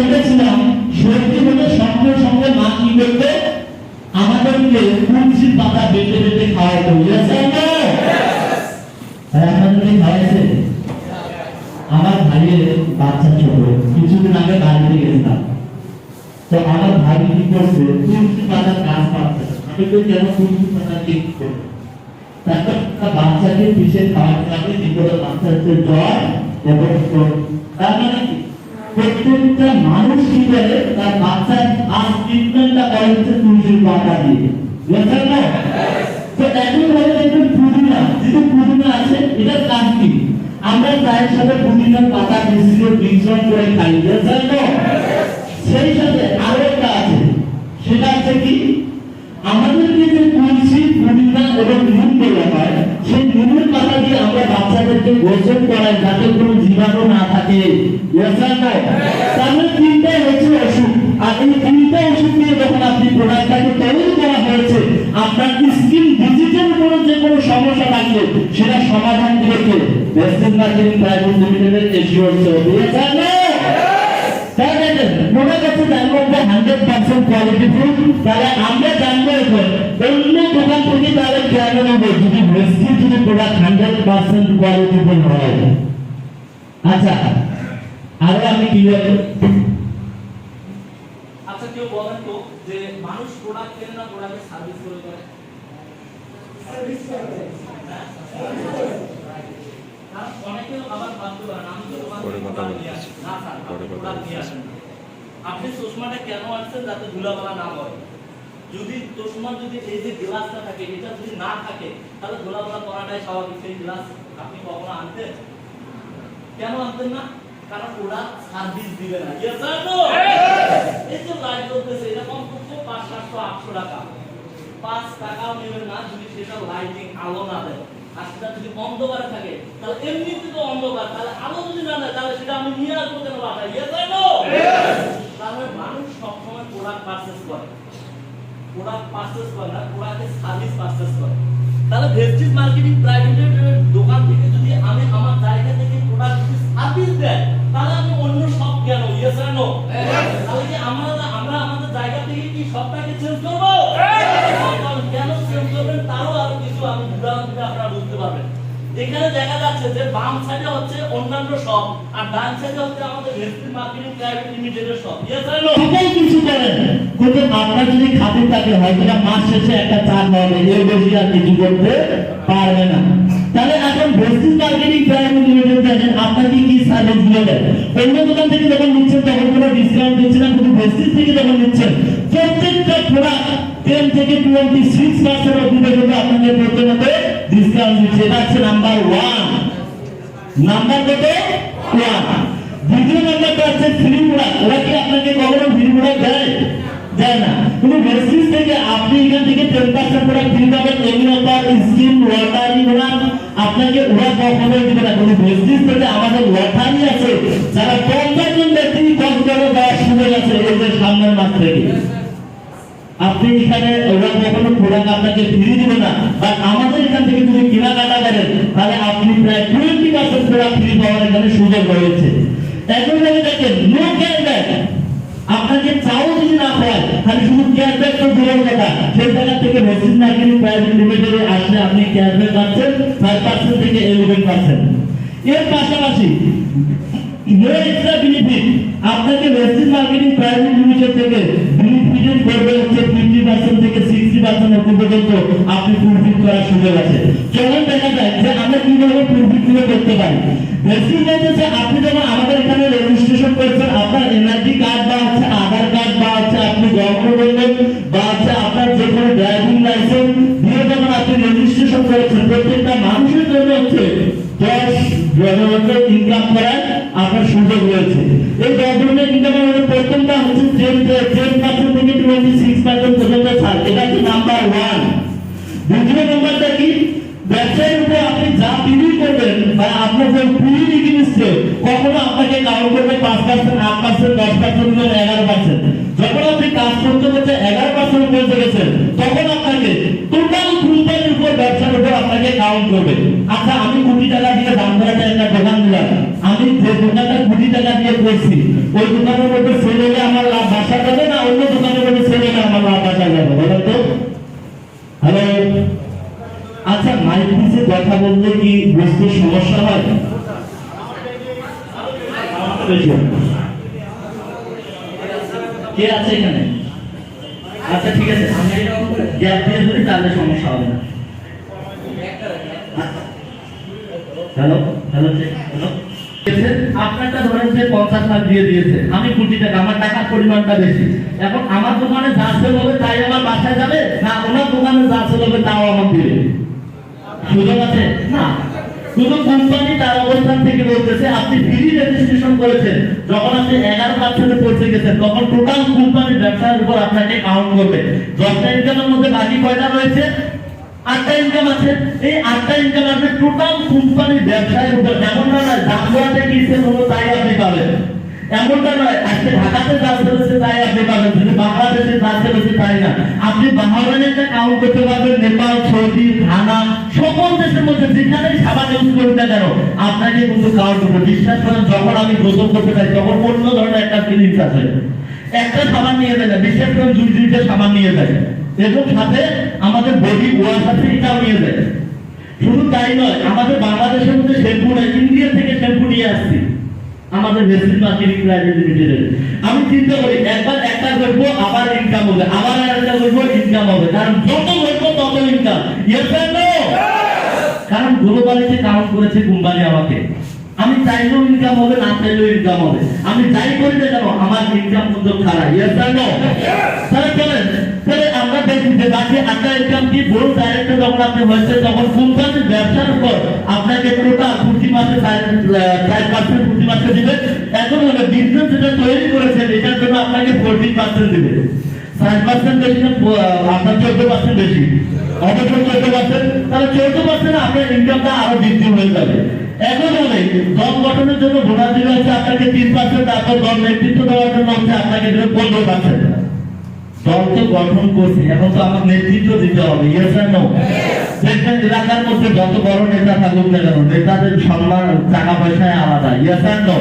বলেছিলাম সত্যি বলে সঙ্গে সঙ্গে মা কি করবে, আমাদেরকে তুলসীর পাতা বেটে বেটে খাওয়াতো। আপনাদেরকে খাওয়াইছে? আমার ভাইয়ের বাচ্চা ছোট, কিছুদিন আগে বাড়িতে গেছিলাম, তো আমার ভাই কি করছে, তুলসী পাতার গাছ পাচ্ছে, আমি তো কেন তুলসী পাতা ঠিক করবো, তারপর বাচ্চাকে পিছিয়ে খাওয়াতে হবে, বিপদে বাচ্চা হচ্ছে জ্বর এবং তার মানে কি প্রত্যেকটা মানুষ কি করে তার বাচ্চার আজ ট্রিটমেন্টটা করে হচ্ছে তুলসীর পাতা দিয়ে, বুঝলেন না? তো এখন বলে দেখবেন পুদিনা, যেহেতু পুদিনা আছে এটার কাজ কি, আমরা চায়ের সাথে পুদিনার পাতা মিশ্রণ করে খাই, বুঝলেন না? সেই সাথে আরো একটা আছে, সেটা হচ্ছে কি আমাদেরকে যে তুলসী পুদিনা এবং নুন দেওয়া হয়, সেই নুনের পাতা দিয়ে আমরা বাচ্চাদেরকে গোসল করাই যাতে কোনো জীবাণু না থাকে, বুঝলেন না? তাহলে তিনটাই হচ্ছে ওষুধ, আর এই তিনটা ওষুধ দিয়ে যখন আপনি প্রোডাক্টটাকে তৈরি করা হয়েছে, আপনার স্কিন ডিজিটাল কোনো যে কোনো সমস্যা থাকলে সেটা সমাধান দিয়েছে ওয়েস্টার্ন মার্কেটিং প্রাইভেট লিমিটেডের এশিওর সব, বুঝলেন না? তাহলে আমরা জানবো এখন অন্য দোকান থেকে তাহলে কেন নেবো যদি ভেস্টির যদি প্রোডাক্ট 100% কোয়ালিটিফুল হয়। আচ্ছা আরো আমি কি বলবো, আচ্ছা কেউ বলেন তো যে মানুষ প্রোডাক্ট কেনে না প্রোডাক্টের সার্ভিস করে করে? অনেকে আবার ভাবতে পারেন আমি তো দোকান নিয়ে আসি না স্যার, প্রোডাক্ট নিয়ে আসেন না। আপনি চশমাটা কেন আনছেন যাতে ধুলাবালা না হয়, যদি চশমার যদি এই যে গ্লাসটা থাকে এটা যদি না থাকে তাহলে ধুলাবালা করাটাই স্বাভাবিক, সেই গ্লাস আপনি কখনো আনতেন? কেন আনতেন না? কারণ ওরা সার্ভিস দিবে না। Yes sir no? এই যে লাইট জ্বলতেছে এটা কমপক্ষে 500-700-800 টাকা, 5 টাকাও নেবেন না যদি সেটা লাইটিং আলো না দেয়, আর সেটা যদি অন্ধকারে থাকে তাহলে এমনিতে তো অন্ধকার, তাহলে আলো যদি না দেয় তাহলে সেটা আমি নিয়ে আসবো কেন বাসায়? Yes sir no? তাহলে মানুষ সবসময় প্রোডাক্ট পারচেজ করে, প্রোডাক্ট পারচেজ করে না, প্রোডাক্টের সার্ভিস পারচেজ করে। তাহলে ভেস্টিজ মার্কেটিং প্রাইভেটের দোকান থেকে যদি আমি আমার জায়গা থেকে প্রোডাক্ট যদি সার্ভিস দেয় তাহলে আমি অন্য সব কেন? Yes sir no? তাহলে কি আমরা আমাদের জায়গা থেকে কি সবটাকে চেঞ্জ করব? কেন চেঞ্জ করবেন তারও আরো কিছু আমি উদাহরণ দিলে আপনারা বুঝতে পারবেন। এখানে দেখা যাচ্ছে যে বাম সাইডে হচ্ছে অন্যান্য সব আর ডান সাইডে হচ্ছে আমাদের ভেস্টিজ মার্কেটিং প্রাইভেট লিমিটেডের সব। Yes sir no? সবাই কিছু করেন, কিন্তু আপনার যদি খাতির থাকে হয়তো না মাস শেষে একটা চাল হবে, এর বেশি আর কিছু করতে পারবে না। তাহলে এখন ভেস্টিজ মার্কেটিং প্রাইভেট লিমিটেড দেখেন আপনাকে কি সার্ভিস দিয়ে দেয়, অন্য দোকান থেকে যখন নিচ্ছেন তখন কোনো ডিসকাউন্ট দিচ্ছে না, কিন্তু ভেস্টিজ থেকে যখন নিচ্ছেন প্রত্যেকটা প্রোডাক্ট 10 থেকে 26% অবধি পর্যন্ত আপনাকে প্রথমত ডিসকাউন্ট দিচ্ছে। এটা হচ্ছে নাম্বার 1। নাম্বার কত? 1। দ্বিতীয় নাম্বারটা হচ্ছে ফ্রি প্রোডাক্ট। ওরা কি আপনাকে কখনো ফ্রি প্রোডাক্ট দেয়? দেয় না। কিন্তু ভেস্টিজ থেকে আপনি এখান থেকে 10% প্রোডাক্ট ফ্রি পাবেন, এমনি অফার স্কিন ওয়াটারি প্রোডাক্ট আপনাকে ওরা কখনোই দিবে না। কিন্তু ভেস্টিজ থেকে আমাদের লটারি আছে, যারা 50 জন ব্যক্তি 10 জনের দেওয়ার সুযোগ আছে এই যে সামনের মাস থেকে। আপনি এখানে ওরা কখনো প্রোডাক্ট আপনাকে ফ্রি দিবে না, বাট আমাদের এখান থেকে যদি কেনাকাটা করেন তাহলে আপনি প্রায় 20% প্রোডাক্ট ফ্রি পাওয়ার এখানে সুযোগ রয়েছে। এখন দেখেন নো ক্যাশব্যাক, আপনাকে চাও যদি না হয় তাহলে শুধু ক্যাশব্যাক তো দূরের কথা, সেই জায়গা থেকে ভেস্টিজ মার্কেটিং প্রাইভেট লিমিটেডে আসলে আপনি ক্যাশব্যাক পাচ্ছেন 5% থেকে 11%। এর পাশাপাশি নো এক্সট্রা বেনিফিট, আপনাকে ভেস্টিজ মার্কেটিং প্রাইভেট লিমিটেড থেকে বেনিফিট করবে হচ্ছে 50% থেকে 60% পর্যন্ত আপনি প্রফিট করার সুযোগ আছে। চলুন দেখা যায় যে আমরা কিভাবে প্রফিট গুলো করতে পারি। ভেস্টিজ বলতেছে আপনি যখন আমাদের এখানে রেজিস্ট্রেশন করছেন, আপনার এনআরজি কার্ড বা হচ্ছে আধার কার্ড বা হচ্ছে আপনি জন্ম করলেন বা হচ্ছে আপনার যে কোনো ড্রাইভিং লাইসেন্স দিয়ে যখন আপনি রেজিস্ট্রেশন করেছেন, প্রত্যেকটা মানুষের জন্য হচ্ছে 10 ইনকাম করার আপনার সুযোগ রয়েছে। এই 10 ইনকামের মধ্যে প্রথমটা হচ্ছে 10% থেকে 26% পর্যন্ত ছাড়, এটা হচ্ছে নাম্বার 1। দ্বিতীয় নাম্বারটা কি, ব্যবসায়ের উপরে আপনি যা বিক্রি করবেন বা আপনার যে বিক্রি নিচ্ছে কখনো আপনাকে কাউন্ট করবে 5%, 8%, 10%, 11%। যখন আপনি কাজ করতে করতে 11% পৌঁছে গেছেন তখন আপনাকে টোটাল কোম্পানির উপর ব্যবসার উপর আপনাকে কাউন্ট করবে। আচ্ছা আমি কোটি টাকা দিয়ে দাম ধরাটা একটা দোকান দিলাম, আমি যে দোকানটা কোটি টাকা দিয়ে করছি করছি, ওই দোকানের মধ্যে সেল হলে আমার লাভ বাসা যাবে না অন্য দোকানের মধ্যে সেল হলে আমার লাভ বাসা যাবে, বলেন তো? হ্যালো, আচ্ছা মাইক নিচে কথা বললে কি বুঝতে সমস্যা হয়? কে আছে এখানে? আচ্ছা ঠিক আছে, আমি গ্যাপ দিয়ে ধরি তাহলে সমস্যা হবে না। হ্যালো হ্যালো হ্যালো, আপনারটা ধরেন যে 50 লাখ দিয়ে দিয়েছে, আমি কোটি টাকা, আমার টাকার পরিমাণটা বেশি। এখন আমার দোকানে যা সেল হবে তাই আমার বাসায় যাবে, না ওনার দোকানে যা সেল হবে তাও আমার দিবে? সুযোগ আছে না। শুধু কোম্পানি তার অবস্থান থেকে বলতেছে আপনি ফ্রি রেজিস্ট্রেশন করেছেন, যখন আপনি 11% পৌঁছে গেছেন তখন টোটাল কোম্পানির ব্যবসার উপর আপনাকে কাউন্ট করবে। 10টা ইনকামের মধ্যে বাকি কয়টা রয়েছে? 8টা ইনকাম আছে। এই 8টা ইনকাম আপনি টোটাল কোম্পানির ব্যবসায়ের উপর, এমনটা নয় জামগড়াতে কি সেল হলো তাই আপনি পাবেন, এমনটা নয় আজকে ঢাকাতে যা চলেছে তাই আপনি পাবেন, যদি বাংলাদেশে যা চলেছে তাই না। আপনি বাংলাদেশে কাউন্ট করতে পারবেন, নেপাল, সৌদি, ঘানা, সকল দেশের মধ্যে যেখানে সাবান ইউজ করুন না কেন আপনাকে কিন্তু কাউন্ট করবে। বিশ্বাস করেন, যখন আমি গোসল করতে চাই তখন অন্য ধরনের একটা ফিলিংস আছে। একটা সাবান নিয়ে যায় না, বিশ্বাস করেন 2-3টা সাবান নিয়ে যায়, এবং সাথে আমাদের বডি ওয়াশ আছে এটাও নিয়ে যায়। শুধু তাই নয়, আমাদের বাংলাদেশের মধ্যে শ্যাম্পু নেই, ইন্ডিয়া থেকে শ্যাম্পু নিয়ে আসছি আমাদের ভেসিল মার্কেটিং প্রাইভেট লিমিটেডের। আমি চিন্তা করি একবার একটা করবো আবার ইনকাম হবে, আবার আরেকটা করবো ইনকাম হবে, কারণ যত করবো তত ইনকাম। Yes or no? কারণ গ্লোবালিতে কাউন্ট করেছে কোম্পানি আমাকে, আমি চাইলেও ইনকাম হবে, না চাইলেও ইনকাম হবে। আমি যাই করি না কেন আমার ইনকাম কিন্তু খারাপ। Yes or no? তাহলে চলেন, তাহলে আমরা দেখি যে বাকি 8টা ইনকাম কি বোর্ড ডাইরেক্টর যখন আপনি হয়েছে তখন কোম্পানির ব্যবসার উপর আপনাকে টোটাল প্রতি মাসে 4% প্রতি মাসে দিবে। এখন হলো বিজনেস যেটা তৈরি করেছেন এটার জন্য আপনাকে 14% দিবে। 5% বেশি না, আপনার 14% বেশি, অবশ্যই 14%। তাহলে 14% আপনার ইনকামটা আরো বৃদ্ধি হয়ে যাবে। এখন হলে দল গঠনের জন্য বোনাস দিবে হচ্ছে আপনাকে 3%, তারপর দল নেতৃত্ব দেওয়ার জন্য হচ্ছে আপনাকে দেবে 15%। দল তো গঠন করছি, এখন তো আমার নেতৃত্ব দিতে হবে। Yes or no? দেখবেন এলাকার মধ্যে যত বড় নেতা থাকুক না কেন নেতাদের সম্মান টাকা পয়সায় আলাদা। Yes or no?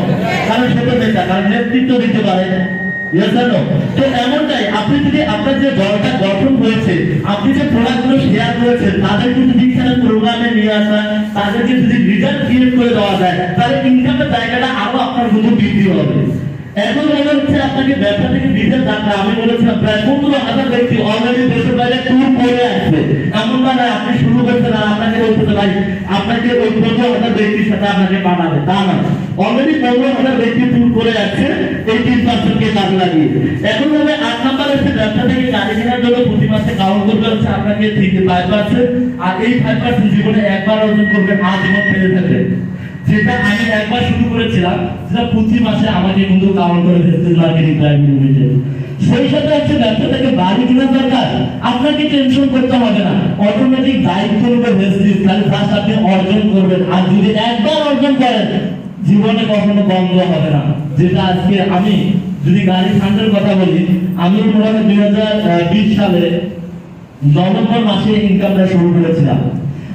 কারণ সে তো নেতা, কারণ নেতৃত্ব দিতে পারে। Yes or no? তো এমনটাই আপনি যদি আপনার যে দলটা গঠন হয়েছে, আপনি যে প্রোডাক্টগুলো শেয়ার করেছেন তাদেরকে যদি এখানে প্রোগ্রামে নিয়ে আসা, তাদেরকে যদি রিজাল্ট ক্রিয়েট করে দেওয়া যায় তাহলে ইনকামের জায়গাটা আরো আপনার কিন্তু বৃদ্ধি হবে। এখন মনে হচ্ছে আপনাকে ব্যবসা থেকে বিদেশ যাত্রা, আমি বলেছিলাম প্রায় 15,000 ব্যক্তি অলরেডি দেশের বাইরে ট্যুর করে আসছে। এমনটা নয় আপনি শুরু করছেন আর আপনাকে বলতে ভাই আপনাকে ওই 15,000 ব্যক্তির সাথে আপনাকে বানাবে, তা না। অলরেডি 15,000 ব্যক্তি ট্যুর করে আসছে এই 3%কে কাজে লাগিয়ে। এখন হবে 8 নাম্বার হচ্ছে ব্যবসা থেকে গাড়ি কেনার জন্য প্রতি মাসে কাউন্ট করতে হচ্ছে আপনাকে 3-5%, আর এই 5% জীবনে একবার অর্জন করবে, আজীবন ফেলে থাকবে। যেটা আমি একবার শুরু করেছিলাম সেটা প্রতি মাসে আমাকে কিন্তু কাউন্ট করে ভেস্টেজ মার্কেটিং প্রাইভেট লিমিটেড। সেই সাথে হচ্ছে ব্যবসা থেকে বাড়ি কেনার দরকার, আপনাকে টেনশন করতে হবে না, অটোমেটিক দায়িত্ব নেবে ভেস্টেজ, তাহলে ফার্স্ট আপনি অর্জন করবেন। আর যদি একবার অর্জন করেন জীবনে কখনো বন্ধ হবে না। যেটা আজকে আমি যদি গাড়ি ফান্ডের কথা বলি, আমি মনে হয় 2020 সালে নভেম্বর মাসে ইনকামটা শুরু করেছিলাম।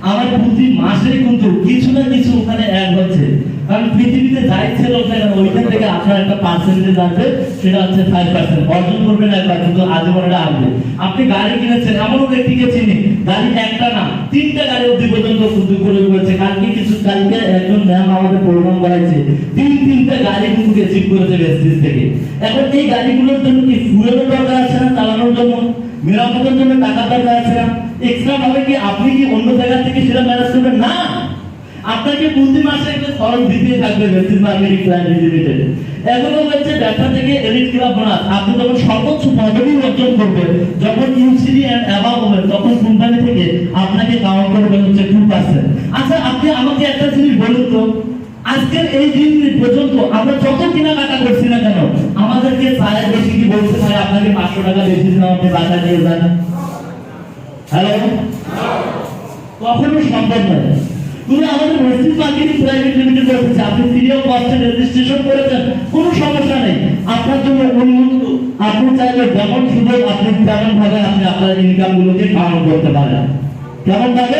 আমার প্রতি মাসে কিন্তু কিছু না কিছু ওখানে অ্যাড হচ্ছে, কারণ পৃথিবীতে যাই ছিল ওইখান থেকে আপনার একটা পার্সেন্টেজ আছে, সেটা হচ্ছে 5%। অর্জন করবেন একবার কিন্তু আজীবন এটা আসবে। আপনি গাড়ি কিনেছেন, এমনও ব্যক্তিকে চিনি গাড়ি একটা না 3টা গাড়ি অব্দি পর্যন্ত শুধু করে করেছে। কালকে একজন ম্যাম আমাদের প্রোগ্রাম করাইছে, 3টা গাড়ি কিন্তু রিসিভ করেছে ভেস্টিজ থেকে। এখন এই গাড়িগুলোর জন্য কি ফুয়েলের দরকার আছে না, চালানোর জন্য মেরামতের জন্য টাকা দরকার আছে না, এক্সট্রা ভাবে কি আপনি কি অন্য জায়গা থেকে সেটা ম্যানেজ করবেন না? আপনাকে প্রতি মাসে একটা খরচ দিতে থাকবে ভেস্টিজ মার্কেটিং প্রাইভেট লিমিটেড। এগুলো হচ্ছে ব্যবসা থেকে এলিট ক্লাব বোনাস। আপনি যখন সর্বোচ্চ পদবি অর্জন করবেন, যখন ইউসিডি এন্ড অ্যাবাভ হবেন, তখন কোম্পানি থেকে আপনাকে কাউন্ট করবে হচ্ছে 2%। আচ্ছা আপনি আমাকে একটা জিনিস বলুন তো, আজকের এই দিন পর্যন্ত আমরা যত কেনাকাটা করছি না কেন আমাদেরকে চায়ের বেশি কি বলতে পারে আপনাকে 500 টাকা বেশি দিন আপনি বাসায় নিয়ে যান? হ্যালো, কখনো সম্ভব নয়। তুমি আমাদের ভেস্টিজ মার্কেটিং প্রাইভেট লিমিটেড বলতেছে আপনি সিরিয়াল কস্টে রেজিস্ট্রেশন করেছেন, কোনো সমস্যা নেই, আপনার জন্য উন্মুক্ত। আপনি চাইলে যেমন সুযোগ আপনি তেমন ভাবে আপনি আপনার ইনকাম গুলোকে কাউন্ট করতে পারেন। কেমন ভাবে?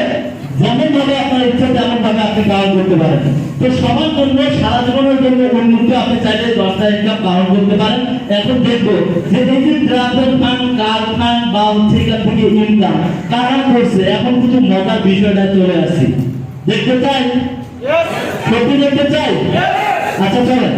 যেমন ভাবে আপনার ইচ্ছা তেমন ভাবে আপনি কাউন্ট করতে পারেন। তো সবার জন্য সারা জীবনের জন্য উন্মুক্ত, আপনি চাইলে 10টা ইনকাম কাউন্ট করতে পারেন। এখন দেখবো যে এই যে ট্রাভেল ফান্ড, কার ফান্ড বা হচ্ছে এখান থেকে ইনকাম কারা করছে, এখন কিন্তু মজার বিষয়টা চলে আসছে। দেখতে চাই? সত্যি দেখতে চাই? আচ্ছা চলেন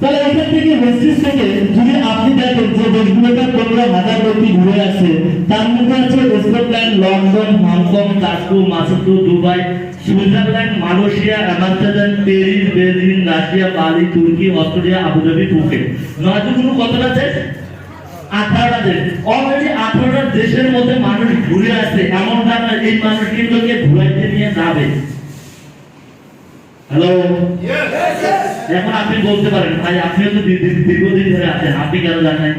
তাহলে এখান থেকে ওয়েস্টিজ থেকে যদি আপনি দেখেন যে দেশগুলোতে 15,000 ব্যক্তি ঘুরে আসছে, তার মধ্যে আছে স্কটল্যান্ড, লন্ডন, হংকং, টার্কি, মাসুতু, Dubai, Switzerland, Malaysia, Amsterdam, Paris, Beijing, Russia, Bali, তুর্কি, অস্ট্রেলিয়া, আবুধাবি, ফুকেট। নয়গুলো কতটা দেশ? 18টা দেশ। অলরেডি 18টা দেশের মধ্যে মানুষ ঘুরে আসছে, এমনটা না এই মানুষগুলোকে ঘুরাইতে নিয়ে যাবে। হ্যালো, এখন আপনি বলতে পারেন ভাই আপনিও তো দীর্ঘদিন ধরে আছেন, আপনি কেন জানেন?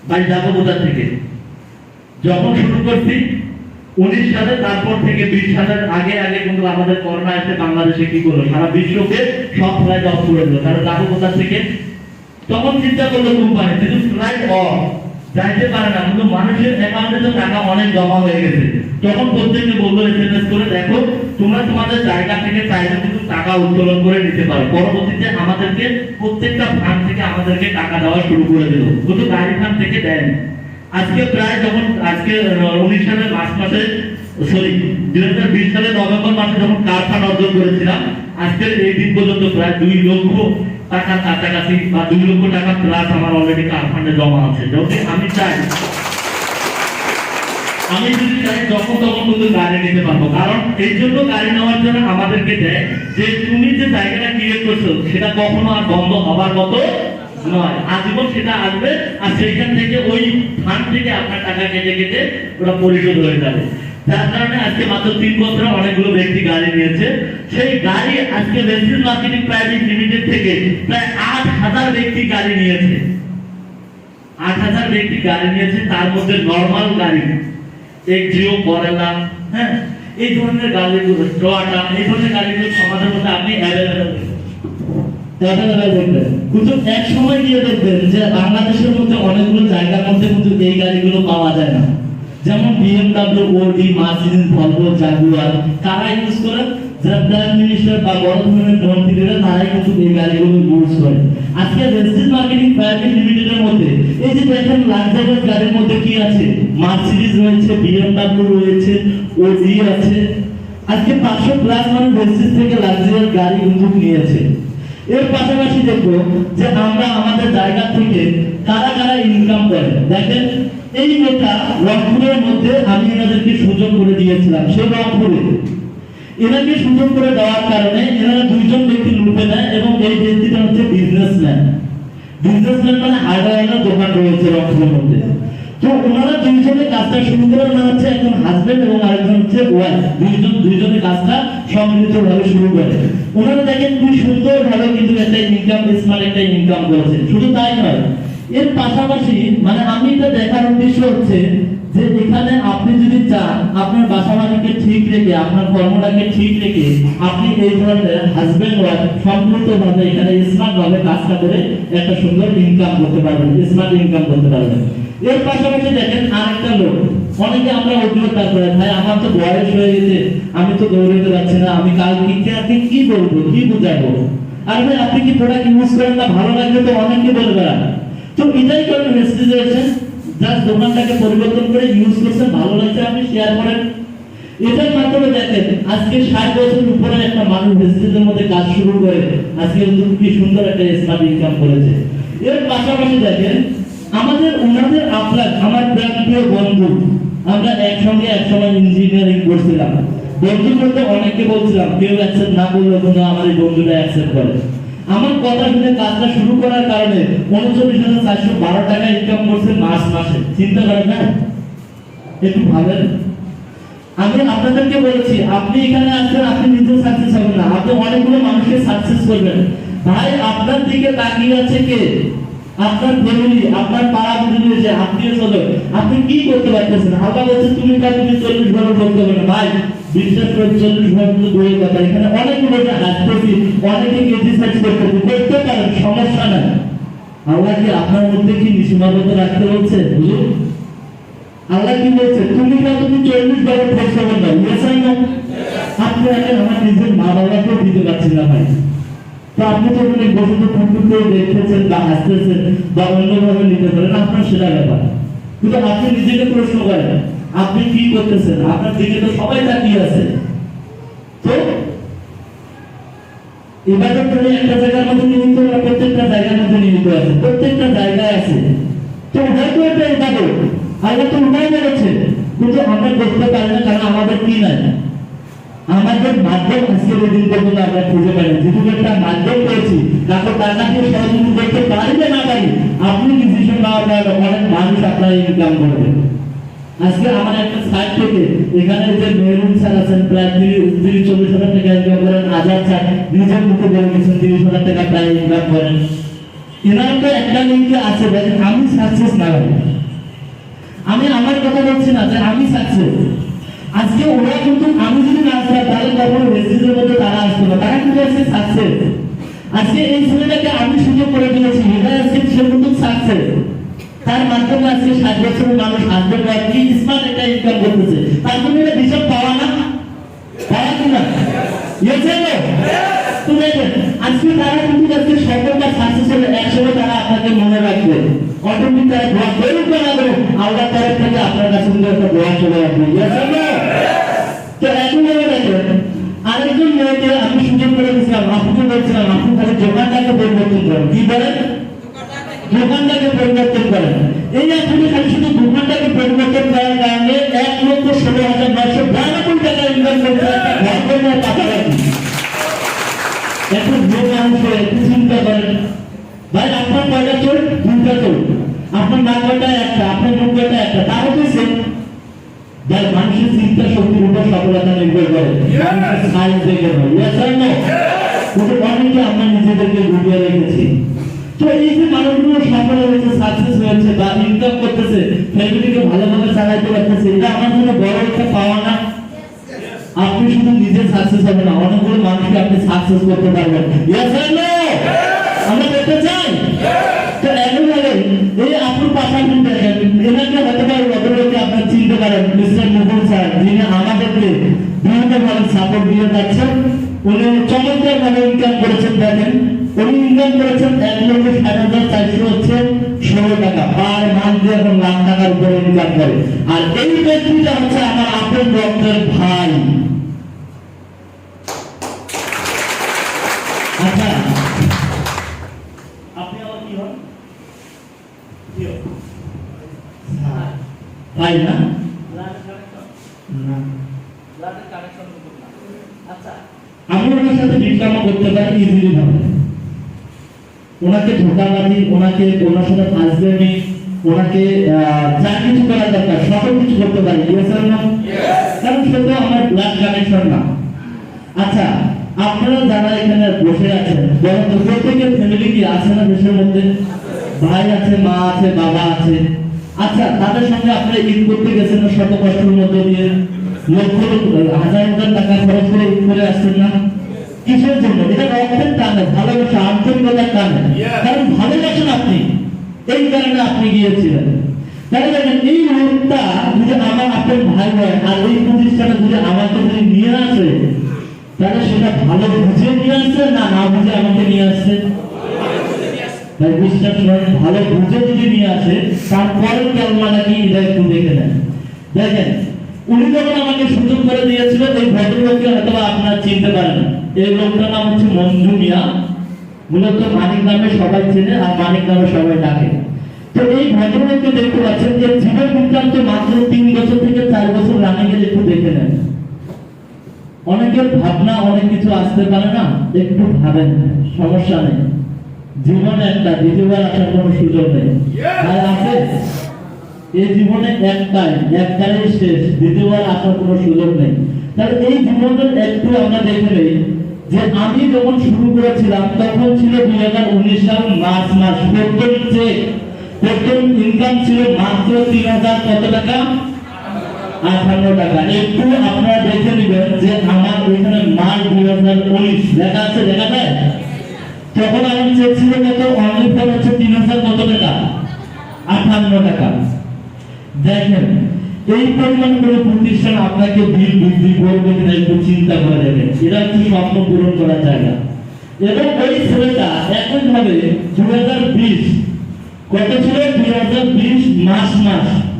ভাই যাবো কোথা থেকে? যখন শুরু করছি 19 সালে, তারপর থেকে 20 সালের আগে আগে কিন্তু আমাদের করোনা এসে বাংলাদেশে কি করলো, সারা বিশ্বকে সব ফ্লাইট অফ করে দিল। তারা যাবো কোথা থেকে? তখন চিন্তা করলো কোম্পানি কিন্তু ফ্লাইট অফ যাইতে পারে না, কিন্তু মানুষের অ্যাকাউন্টে তো টাকা অনেক জমা হয়ে গেছে। তখন প্রত্যেককে বললো এসএমএস করে, দেখো তোমরা তোমাদের জায়গা থেকে চাইলে কিন্তু টাকা উত্তোলন করে নিতে পারো। পরবর্তীতে আমাদেরকে প্রত্যেকটা ফান্ড থেকে আমাদেরকে টাকা দেওয়া শুরু করে দিল, কিন্তু গাড়ি ফান্ড থেকে দেয়নি। আজকে প্রায় যখন আজকে 19 সালের মার্চ মাসে, সরি 2020 সালের নভেম্বর মাসে যখন কার ফান্ড অর্জন করেছিলাম, আজকের এই দিন পর্যন্ত প্রায় 2 লক্ষ টাকার কাছাকাছি বা 2 লক্ষ টাকা প্লাস আমার অলরেডি কার ফান্ডে জমা আছে। যদি আমি চাই, আমি যদি চাই যখন তখন কিন্তু গাড়ি নিতে পারবো। কারণ এই জন্য গাড়ি নেওয়ার জন্য আমাদেরকে দেয় যে তুমি যে জায়গাটা ক্রিয়েট করছো সেটা কখনো আর বন্ধ হবার মতো নয়, আজীবন সেটা আসবে। আর সেইখান থেকে ওই ফান্ড থেকে আপনার টাকা কেটে কেটে ওটা পরিশোধ হয়ে যাবে। যার কারণে আজকে মাত্র 3 বছরে অনেকগুলো ব্যক্তি গাড়ি নিয়েছে। সেই গাড়ি আজকে ওয়েস্টিজ মার্কেটিং প্রাইভেট লিমিটেড থেকে প্রায় 8,000 ব্যক্তি গাড়ি নিয়েছে। 8,000 ব্যক্তি গাড়ি নিয়েছে, তার মধ্যে নরমাল গাড়ি এক্সিও, করেলা, হ্যাঁ এই ধরনের গাড়িগুলো, টয়োটা, এই ধরনের গাড়িগুলো সমাজের মধ্যে আপনি অ্যাভেলেবেল দেখবেন। কিন্তু এক সময় গিয়ে দেখবেন যে বাংলাদেশের মধ্যে অনেকগুলো জায়গার মধ্যে কিন্তু এই গাড়িগুলো পাওয়া যায় না। যেমন BMW, Audi, Mercedes, Volvo, Jaguar, কারা ইউজ করে? যারা প্রাইম মিনিস্টার বা বড় ধরনের মন্ত্রীরা তারাই কিন্তু এই গাড়িগুলো ইউজ করে। আজকে ওয়েস্টিজ মার্কেটিং প্রাইভেট লিমিটেডের মধ্যে এই যে দেখেন লাক্সারিয়াস গাড়ির মধ্যে কি আছে? মার্সিডিজ রয়েছে, BMW রয়েছে, Audi আছে। আজকে 500 প্লাস মানুষ ওয়েস্টিজ থেকে লাক্সারিয়াস গাড়ি কিন্তু নিয়েছে। এর পাশাপাশি দেখবো যে আমরা আমাদের জায়গা থেকে কারা কারা ইনকাম করে। দেখেন এই মেয়েটা রংপুরের মধ্যে আমি এনাদেরকে সুযোগ করে দিয়েছিলাম, সেই রংপুরে এনাকে সুযোগ করে দেওয়ার কারণে এনারা 2জন ব্যক্তি লুটে নেয় এবং এই ব্যক্তিটা হচ্ছে বিজনেসম্যান। বিজনেসম্যান মানে হার্ডওয়্যারের দোকান রয়েছে রংপুরের মধ্যে। তো ওনারা 2জনে কাজটা শুরু করে, ওনারা হচ্ছে একজন হাজবেন্ড এবং আরেকজন হচ্ছে ওয়াইফ, 2জনে কাজটা সম্মিলিতভাবে শুরু করে। ওনারা দেখেন খুব সুন্দরভাবে কিন্তু একটা ইনকাম, স্মার্ট একটা ইনকাম করেছে। শুধু তাই নয়, এর পাশাপাশি মানে আমি এটা দেখার উদ্দেশ্য হচ্ছে যে এখানে আপনি যদি চান আপনার বাসা বাড়িকে ঠিক রেখে, আপনার কর্মটাকে ঠিক রেখে আপনি এই ধরনের হাজবেন্ড ওয়াইফ সম্মিলিতভাবে এখানে স্মার্ট ভাবে কাজটা করে একটা সুন্দর ইনকাম করতে পারবেন, স্মার্ট ইনকাম করতে পারবেন। এর পাশাপাশি দেখেন আরেকটা লোক, অনেকে আমরা অভিজ্ঞতা করে ভাই আমার তো বয়স হয়ে গেছে, আমি তো দৌড়াতে পারছি না, আমি কাল আপনি কি বলবো, কি বুঝাবো? আর ভাই আপনি কি প্রোডাক্ট ইউজ করেন না, ভালো লাগবে তো অনেকে বলবে না। তো এটাই করেন রেজিস্ট্রেশন, জাস্ট দোকানটাকে পরিবর্তন করে ইউজ করছেন, ভালো লাগছে আপনি শেয়ার করেন। এটার মাধ্যমে দেখেন আজকে 60 বছরের উপরে একটা মানুষ রেজিস্ট্রেশনের মধ্যে কাজ শুরু করে আজকে কি সুন্দর একটা স্মার্ট ইনকাম করেছে। এর পাশাপাশি দেখেন আমাদের ওনাদের আপনার আমার প্রিয় বন্ধু, আমরা একসঙ্গে একসময় ইঞ্জিনিয়ারিং করছিলাম। বন্ধু বলতে অনেককে বলছিলাম, কেউ অ্যাকসেপ্ট না করলে কিন্তু আমার এই বন্ধুরা অ্যাকসেপ্ট করে। আমার কথা শুনে কাজটা শুরু করার কারণে 39,412 টাকা ইনকাম করছে মার্চ মাসে। চিন্তা করেন না, একটু ভাবেন। আমি আপনাদেরকে বলেছি আপনি এখানে আসবেন, আপনি নিজে সাকসেস হবেন না, আপনি অনেকগুলো মানুষকে সাকসেস করবেন। ভাই আপনার দিকে তাকিয়ে আছে কে? আপনার ফ্যামিলি, আপনার পাড়া প্রতিবেশী, আত্মীয় স্বজন। আপনি কি করতে পারতেছেন? আল্লাহ বলছে তুমি 40 ঘন্টা বলতে হবে না। ভাই বিশ্বাস করে 40 ঘন্টা দূরের কথা, এখানে অনেকগুলো হাসতেছি, অনেকে কেজি সার্চ করতে পারেন, সমস্যা নাই। আল্লাহ কি আপনার মধ্যে কি সীমাবদ্ধ রাখতে বলছে? বুঝুন আল্লাহ কি বলছে, তুমি 40 ঘন্টা পরিশ্রম করবে। আপনি এখন আমার নিজের মা বাবাকেও দিতে পারছেন না ভাই। তো আপনি তো ওখানে বসে তো ফুটফুট করে দেখতেছেন বা হাসতেছেন বা অন্যভাবে নিতে পারেন, আপনার সেটা ব্যাপার। কিন্তু আপনি নিজেকে প্রশ্ন করেন, আপনি কি করতেছেন? আপনার দিকে তো সবাই তাকিয়ে আছে। তো ইবাদত করে একটা জায়গার মধ্যে নিহিত, প্রত্যেকটা জায়গার মধ্যে নিহিত আছে, প্রত্যেকটা জায়গায় আছে। তো হয়তো এটা ইবাদত, আল্লাহ তো উঠাই বেড়েছে, কিন্তু আমরা করতে পারি না, কারণ আমাদের কি নাই, আমাদের মাধ্যম আজকের এই দিন পর্যন্ত আমরা খুঁজে পাই না। যেটুকু একটা মাধ্যম পেয়েছি, তারপর তার নাকি সহযোগী করতে পারি না না পারি, আপনি ডিসিশন নেওয়ার পর অনেক মানুষ আপনার ইনকাম করবে। আজকে আমার একটা সাইট থেকে এখানে যে মেহরুন স্যার আছেন, প্রায় 30-40 হাজার টাকা ইনকাম করেন। আজাদ স্যার নিজের মুখে বলে গেছেন 30,000 টাকা প্রায় ইনকাম করেন। এনার তো একটা লিঙ্কে আছে, দেখেন আমি সাকসেস না ভাই, আমি আমার কথা বলছি না যে আমি সাকসেস। আজকে ওরা কিন্তু, আমি যদি না আসতাম তাহলে কখনো রেজিস্ট্রির মধ্যে তারা আসতো না, তারা কিন্তু আজকে সাকসেস। আজকে এই ছেলেটাকে আমি সুযোগ করে দিয়েছি, এটা আজকে সে কিন্তু সাকসেস। তার মাধ্যমে আজকে 60 বছরের মানুষ হাসবেন্ড ওয়াইফ কি স্মার্ট একটা ইনকাম করতেছে, তার জন্য এটা বিশাল পাওয়া না, পাওয়া কিনা তো দেখেন আজকে তারা কিন্তু আজকে সফলতা সাকসেস হলে একসময় তারা আপনাকে মনে রাখবে, অটোমেটিক তারা দোয়া করুক বা না করুক, আল্লাহর তরফ থেকে আপনার কাছে কিন্তু একটা দোয়া চলে আসবে। তো একইভাবে দেখেন আরেকজন মেয়েকে আমি সুযোগ করে দিয়েছিলাম, আপুকে বলছিলাম আপনি তাহলে দোকানটাকে পরিবর্তন করেন। কি বলেন? দোকানটাকে পরিবর্তন করেন। এই আপনি খালি শুধু দোকানটাকে পরিবর্তন করার কারণে 1,16,992 টাকা ইনকাম করতে একটা ঘর করে পাঠাবেন। এখন যে মানুষ একটু চিন্তা করেন ভাই, আপনার কয়টা চোর? 2টা চোর। আপনার নাক কয়টা? একটা। আপনার মুখ কয়টা? একটা। তা হচ্ছে যার মানুষের চিন্তা শক্তির উপর সফলতা নির্ভর করে, মানুষের সাইজ দেখে নয়। অনেকে আমরা নিজেদেরকে ডুবিয়ে রেখেছি। তো এই যে মানুষগুলো সফল হয়েছে, সাকসেস হয়েছে বা ইনকাম করতেছে, ফ্যামিলিকে ভালোভাবে চালাইতে পারতেছে, এটা আমার জন্য বড় একটা পাওয়া না? আপনি শুধু নিজে সাকসেস হবে না, অনেকগুলো মানুষকে আপনি সাকসেস করতে পারবেন। আমরা করতে চাই। তো একইভাবে এই আপনার পাশাপাশি দেখেন, এনাকে হতে পারে অপরকে আপনার চিনতে পারেন, মিস্টার মুকুল স্যার, যিনি আমাদেরকে বিভিন্নভাবে সাপোর্ট দিয়ে যাচ্ছেন। উনি চমৎকার ভাবে ইনকাম করেছেন। দেখেন উনি ইনকাম করেছেন 1,60,416 টাকা পার মান্থ, এখন লাখ টাকার উপরে ইনকাম করে। আর এই ব্যক্তিটা হচ্ছে আমার আপন রক্তের ভাই। আচ্ছা, আপনি আমার কি হন? ভাই না? আচ্ছা, আমি ওনার সাথে বিক্রমা করতে পারি ইজিলি ভাবে। ওনাকে ধোকাবাজি, ওনাকে ওনার সাথে ফাজলামি, ওনাকে যা কিছু করা দরকার সকল কিছু করতে পারি। কারণ সে তো আমার ব্লাড কানেকশন না। আচ্ছা, আপনারা যারা এখানে বসে আছেন, বলেন তো প্রত্যেকের ফ্যামিলি কি আছে না দেশের মধ্যে? ভাই আছে, মা আছে, বাবা আছে। আচ্ছা, তাদের সঙ্গে আপনারা ঈদ করতে গেছেন না, শত কষ্টের মধ্যে দিয়ে লক্ষ হাজার হাজার টাকা খরচ করে ঈদ করে আসছেন না? কিসের জন্য? এটা রক্তের টানে, ভালোবাসা, আন্তরিকতার টানে। কারণ ভালোবাসেন আপনি, এই কারণে আপনি গিয়েছিলেন। তাহলে দেখেন এই লোকটা যদি আমার আপনার ভাই হয়, আর এই প্রতিষ্ঠানে যদি আমাকে যদি নিয়ে আসে, তাহলে সেটা ভালো বুঝে নিয়ে আসছে না না বুঝে আমাকে নিয়ে আসছে? ভাই বিশ্বাস করেন, ভালো বুঝে যদি নিয়ে আসে, তারপরে কেলমাটা কি এটা একটু দেখে নেন। দেখেন উনি যখন আমাকে সুযোগ করে দিয়েছিল, এই ভদ্রলোককে হয়তো আপনারা চিনতে পারেন। এই লোকটার নাম হচ্ছে মঞ্জু মিয়া। মূলত মানিক নামে সবাই চেনে আর মানিক নামে সবাই ডাকে। তো এই ভদ্রলোককে দেখতে পাচ্ছেন যে জীবন বৃত্তান্ত মাত্র 3 বছর থেকে 4 বছর রানে গেলে একটু দেখে নেন। অনেকের ভাবনা অনেক কিছু আসতে পারে না, একটু ভাবেন, সমস্যা নেই। জীবনে একটা, দ্বিতীয়বার আসার কোনো সুযোগ নেই। আর আছে এই জীবনে একটাই শেষ, দ্বিতীয়বার আসার কোনো সুযোগ নেই। তাহলে এই জীবনের একটু আমরা দেখে নেই যে আমি যখন শুরু করেছিলাম তখন ছিল 2019 সাল মার্চ মাস। প্রথম ইনকাম ছিল মাত্র 3,000 কত টাকা? 58 টাকা। একটু আপনারা দেখে নেবেন যে আমার এখানে মার্চ 2019 লেখা আছে, দেখা যায়? তখন আমি চেয়েছিল কত? অনলি ফর হচ্ছে 3,000 কত টাকা? 58 টাকা। দেখেন এই পরিমাণ করে প্রতিষ্ঠান আপনাকে বিল বৃদ্ধি করবে কিনা একটু চিন্তা করে দেবেন, এরা কি স্বপ্ন পূরণ করা যায় না। এবং ওই ছেলেটা একইভাবে 2020 কত ছিল, 2020 মাস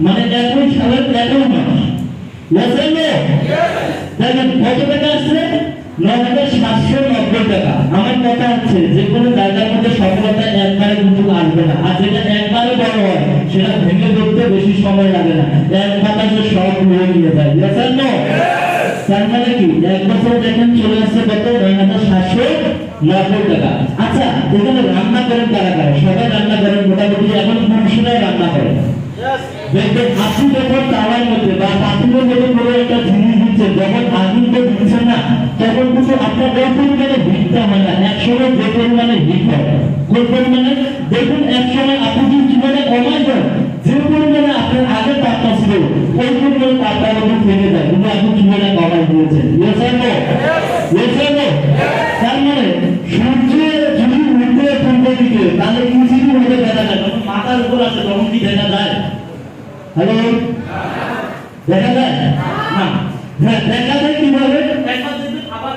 মানে 21 সালের 11 মাস, বুঝলেন? দেখেন কত টাকা আসছে, 9,790 টাকা। আমার কথা হচ্ছে যে কোনো জায়গার মধ্যে সফলতা একবারে কিন্তু আসবে না, আর যেটা একবারে বড় হয় সেটা ভেঙে ধরতে বেশি সময় লাগে না, এক বাতাসে সব উড়ে নিয়ে যায়, বুঝলেন? তার মানে কি এক বছর দেখেন চলে আসছে কত, 9,790 টাকা। আচ্ছা এখানে রান্না করেন কারা কারা? সবাই রান্না করেন মোটামুটি, এখন পুরুষরাই রান্না করেন। দেখবেন আপনি যখন তাওয়ার মধ্যে বা পাতিলের মধ্যে করে একটা জিনিস দিচ্ছেন, যখন আগুনটা দিচ্ছেন না, তখন কিন্তু আপনার ওই পরিমাণে হিটটা হয় না, একসময় যে পরিমাণে হিট হয়, কোন পরিমাণে দেখুন, একসময় আপনি যদি জীবনে কমাই দেন, যে পরিমাণে আপনার আগে তাপটা ছিল ওই পরিমাণে তাপটা কিন্তু থেমে যায়, কিন্তু আপনি জীবনে কমাই দিয়েছেন, বুঝছেন? তার মানে সূর্য যদি উঠে পূর্ব দিকে, তাহলে ইজিলি মধ্যে দেখা যায়, যখন মাথার উপর আছে তখন কি দেখা যায়? হ্যালো, দেখা যায় না? হ্যাঁ, দেখা যায় কিভাবে? একবার দেখবেন আবার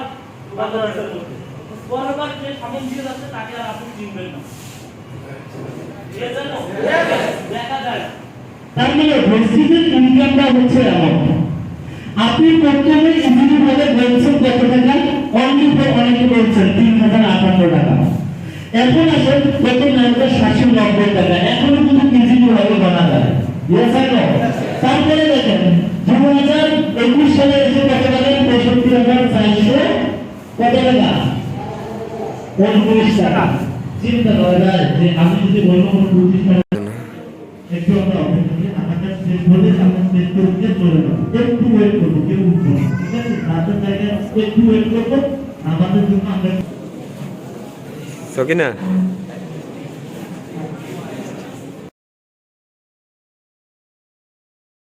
বাজারের মধ্যে পরবার যে সামনে দিয়ে যাচ্ছে তাকে আর আপনি চিনবেন না, এই জন্য দেখা যায়। তার মানে বেসিক্যাল ইনকামটা হচ্ছে এমন, আপনি প্রথমে ইজিলি ভাবে বলছেন কত টাকা, অনলি ফর অনেকে বলছেন 3,058 টাকা, এখন আসেন কত, 9,790 টাকা, এখনো কিন্তু ইজিলি ভাবে বানা যায়, বুঝছেন? তারপরে দেখেন 2021 সালে এসে কত টাকা, 65,400 কত টাকা, 19 টাকা। চিন্তা করা যায় যে আমি যদি অন্য কোনো প্রতিষ্ঠানে একটু আমরা অপেক্ষা করি, আমাদের শেষ হলে আমরা শেষ করতে চলে যাবো, একটু ওয়েট করবো, কেউ উঠবো না, ঠিক আছে? তাদের জায়গায় একটু ওয়েট করবো, আমাদের জন্য আমরা সকিনা